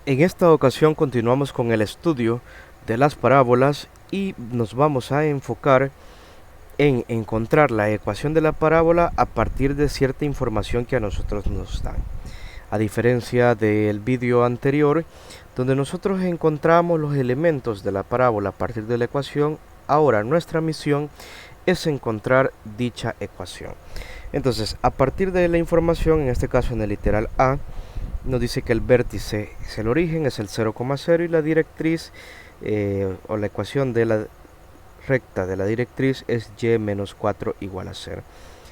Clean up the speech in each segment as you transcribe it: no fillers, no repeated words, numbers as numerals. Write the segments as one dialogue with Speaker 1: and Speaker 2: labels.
Speaker 1: En esta ocasión continuamos con el estudio de las parábolas y nos vamos a enfocar en encontrar la ecuación de la parábola a partir de cierta información que a nosotros nos dan. A diferencia del vídeo anterior, donde nosotros encontramos los elementos de la parábola a partir de la ecuación, ahora nuestra misión es encontrar dicha ecuación. Entonces, a partir de la información, en este caso en el literal A, nos dice que el vértice es el origen, es el 0,0 y la directriz o la ecuación de la recta de la directriz es y menos 4 igual a 0.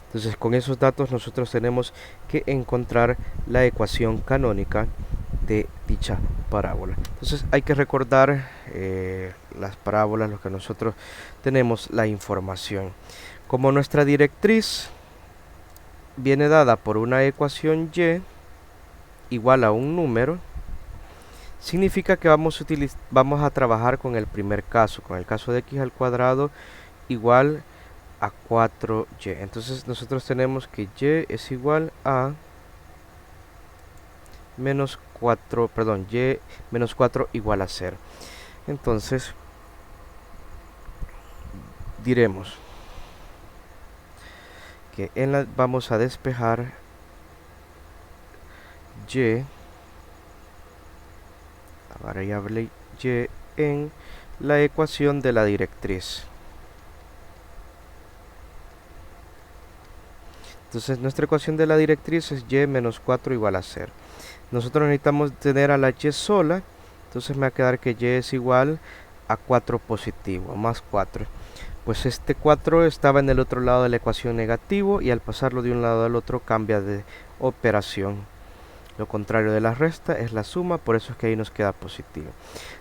Speaker 1: Entonces con esos datos nosotros tenemos que encontrar la ecuación canónica de dicha parábola. Entonces hay que recordar las parábolas, lo que nosotros tenemos la información. Como nuestra directriz viene dada por una ecuación y igual a un número, significa que vamos a trabajar con el primer caso, con el caso de x al cuadrado igual a 4y. Entonces nosotros tenemos que y es igual a menos 4, perdón, y menos 4 igual a 0. Entonces diremos que vamos a despejar y, la variable y, en la ecuación de la directriz. Entonces nuestra ecuación de la directriz es y menos 4 igual a 0. Nosotros necesitamos tener a la y sola, entonces me va a quedar que y es igual a 4 positivo, más 4. Pues este 4 estaba en el otro lado de la ecuación negativo y al pasarlo de un lado al otro cambia de operación. Lo contrario de la resta es la suma, por eso es que ahí nos queda positivo.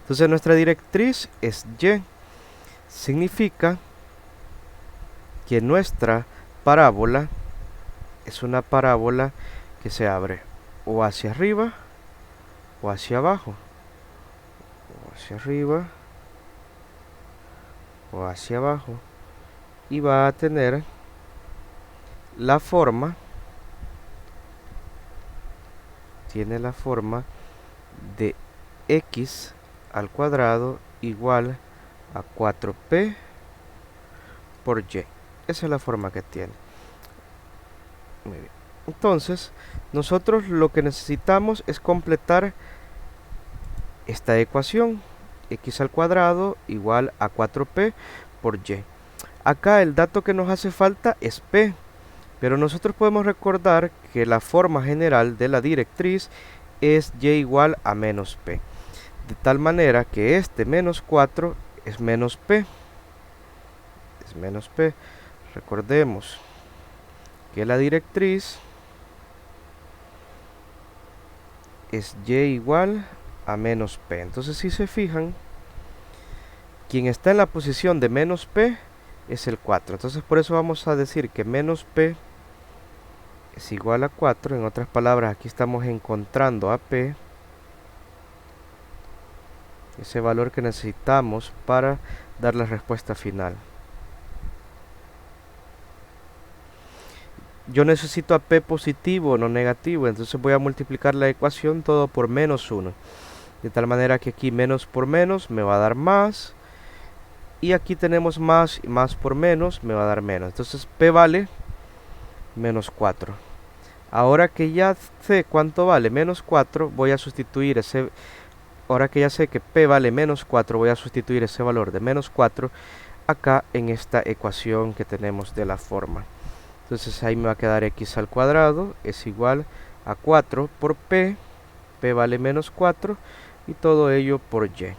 Speaker 1: Entonces nuestra directriz es y. Significa que nuestra parábola es una parábola que se abre o hacia arriba o hacia abajo, o hacia arriba o hacia abajo, y va a tener la forma, tiene la forma de x al cuadrado igual a 4p por y. Esa es la forma que tiene. Muy bien. Entonces, nosotros lo que necesitamos es completar esta ecuación, x al cuadrado igual a 4p por y. Acá el dato que nos hace falta es p, pero nosotros podemos recordar que la forma general de la directriz es y igual a menos p, de tal manera que este menos 4 es menos p, es menos p. Recordemos que la directriz es y igual a menos p. Entonces si se fijan, quien está en la posición de menos p es el 4. Entonces por eso vamos a decir que menos p es igual a 4. En otras palabras, aquí estamos encontrando a p, ese valor que necesitamos para dar la respuesta final. Yo necesito a p positivo, no negativo, entonces voy a multiplicar la ecuación todo por menos 1. De tal manera que aquí menos por menos me va a dar más. Y aquí tenemos más y más por menos me va a dar menos. Entonces p vale menos 4. Ahora que ya sé cuánto vale menos 4, voy a sustituir ese... Ahora que ya sé que p vale menos 4, voy a sustituir ese valor de menos 4 acá en esta ecuación que tenemos de la forma. Entonces ahí me va a quedar x al cuadrado es igual a 4 por p. P vale menos 4 y todo ello por y.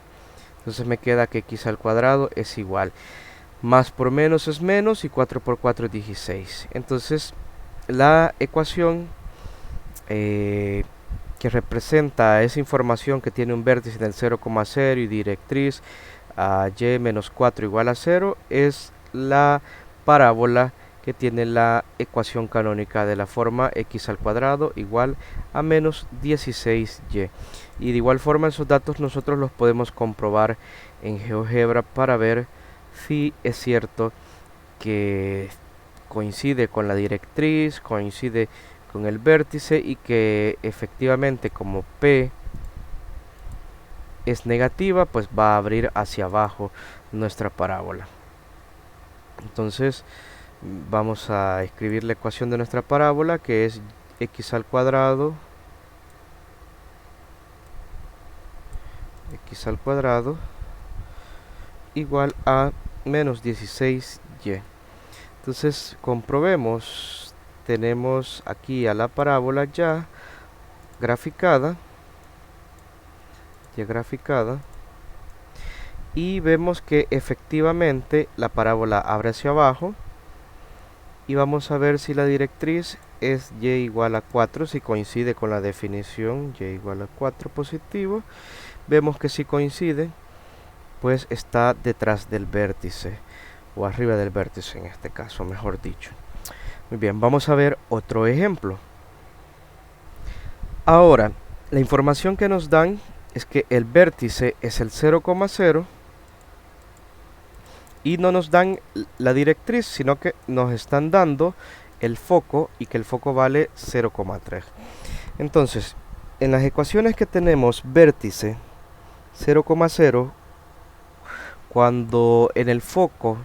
Speaker 1: Entonces me queda que x al cuadrado es igual. Más por menos es menos y 4 por 4 es 16. Entonces la ecuación que representa esa información que tiene un vértice del 0,0 y directriz a y menos 4 igual a 0 es la parábola que tiene la ecuación canónica de la forma x al cuadrado igual a menos 16y. Y de igual forma esos datos nosotros los podemos comprobar en GeoGebra para ver si es cierto que coincide con la directriz, coincide con el vértice y que efectivamente como P es negativa, pues va a abrir hacia abajo nuestra parábola. Entonces vamos a escribir la ecuación de nuestra parábola, que es x al cuadrado igual a menos 16y. Entonces comprobemos, tenemos aquí a la parábola ya graficada, y vemos que efectivamente la parábola abre hacia abajo, y vamos a ver si la directriz es y igual a 4, si coincide con la definición y igual a 4 positivo. Vemos que si coincide, pues está detrás del vértice, o arriba del vértice en este caso, mejor dicho. Muy bien, vamos a ver otro ejemplo. Ahora, la información que nos dan es que el vértice es el 0,0 y no nos dan la directriz, sino que nos están dando el foco y que el foco vale 0,3. Entonces, en las ecuaciones que tenemos vértice 0,0, cuando en el foco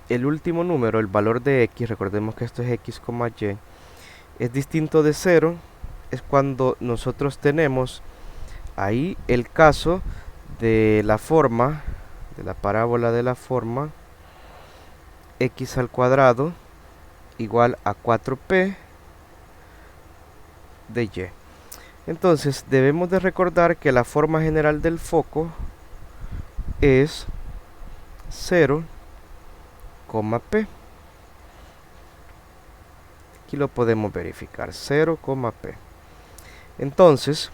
Speaker 1: el último número, el valor de x, recordemos que esto es x, y, es distinto de 0, es cuando nosotros tenemos ahí el caso de la forma, de la parábola de la forma x al cuadrado igual a 4p de y. Entonces debemos de recordar que la forma general del foco es 0, p. Aquí lo podemos verificar, 0, p. Entonces,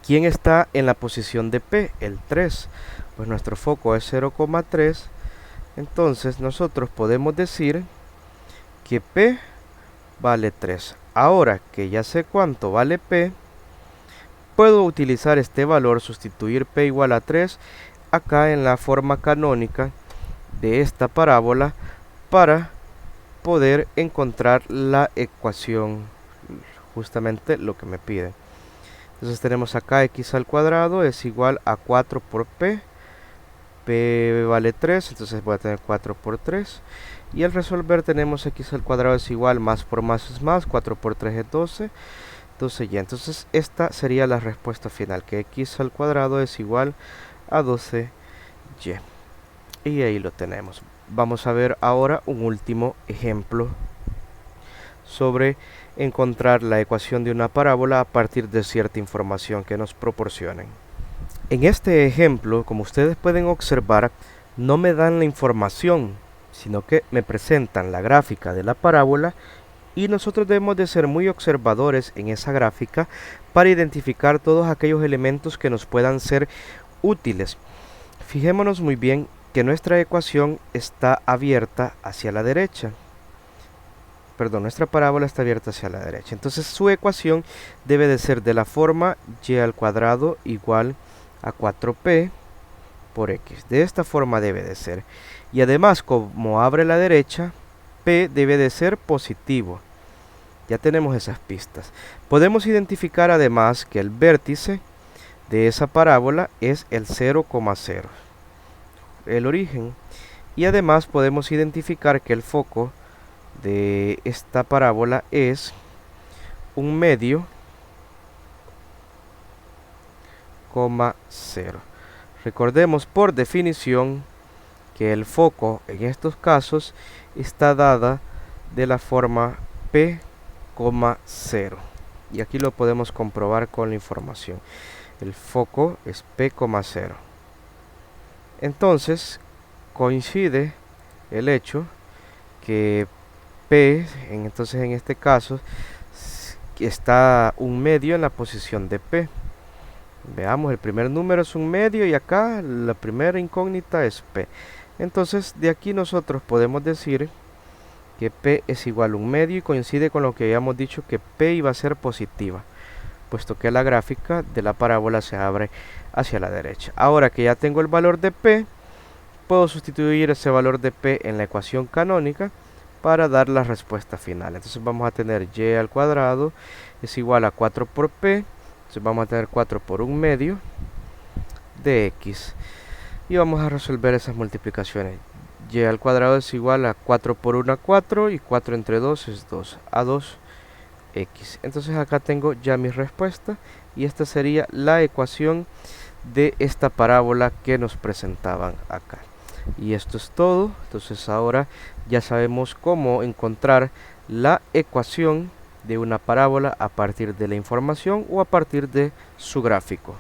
Speaker 1: ¿quién está en la posición de P? El 3. Pues nuestro foco es 0,3. Entonces nosotros podemos decir que P vale 3. Ahora que ya sé cuánto vale P, puedo utilizar este valor, sustituir P igual a 3, acá en la forma canónica de esta parábola, para poder encontrar la ecuación, justamente lo que me piden. Entonces tenemos acá x al cuadrado es igual a 4 por p. P vale 3, entonces voy a tener 4 por 3. Y al resolver tenemos x al cuadrado es igual, más por más es más, 4 por 3 es 12, 12y. Entonces esta sería la respuesta final, que x al cuadrado es igual a 12y. Y ahí lo tenemos. Vamos a ver ahora un último ejemplo sobre encontrar la ecuación de una parábola a partir de cierta información que nos proporcionen. En este ejemplo, como ustedes pueden observar, no me dan la información, sino que me presentan la gráfica de la parábola, y nosotros debemos de ser muy observadores en esa gráfica para identificar todos aquellos elementos que nos puedan ser útiles. Fijémonos muy bien que nuestra ecuación está abierta hacia la derecha. Perdón, nuestra parábola está abierta hacia la derecha. Entonces su ecuación debe de ser de la forma y al cuadrado igual a 4p por x. De esta forma debe de ser. Y además, como abre la derecha, p debe de ser positivo. Ya tenemos esas pistas. Podemos identificar además que el vértice de esa parábola es el 0,0, el origen. Y además podemos identificar que el foco de esta parábola es 1/2, 0. Recordemos por definición que el foco en estos casos está dada de la forma p, 0. Y aquí lo podemos comprobar con la información. El foco es p, 0. Entonces coincide el hecho que P, entonces en este caso, está 1/2 en la posición de P. Veamos, el primer número es 1/2 y acá la primera incógnita es P. Entonces de aquí nosotros podemos decir que P es igual a 1/2 y coincide con lo que habíamos dicho, que P iba a ser positiva, puesto que la gráfica de la parábola se abre hacia la derecha. Ahora que ya tengo el valor de P, puedo sustituir ese valor de P en la ecuación canónica para dar la respuesta final. Entonces vamos a tener y al cuadrado es igual a 4 por p, Entonces vamos a tener 4 por 1/2 de x. Y vamos a resolver esas multiplicaciones. Y al cuadrado es igual a 4 por 1, 4, y 4 entre 2 es 2, a 2x. Entonces acá tengo ya mi respuesta, y esta sería la ecuación de esta parábola que nos presentaban acá. Y esto es todo. Entonces ahora ya sabemos cómo encontrar la ecuación de una parábola a partir de la información o a partir de su gráfico.